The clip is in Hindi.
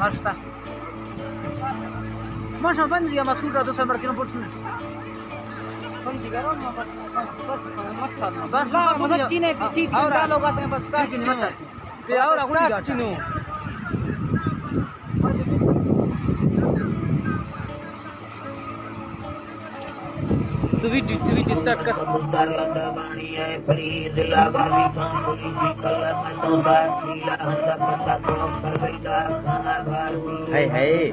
Asta. Masha bandi ya masuda to samar kino portune. बंदी करो ना बस मत चलना बस ला मसच्ची ने सीट डालो गाते हैं बस का पे ahora कुछ चिनो तू भी स्टार्ट कर हाय हाय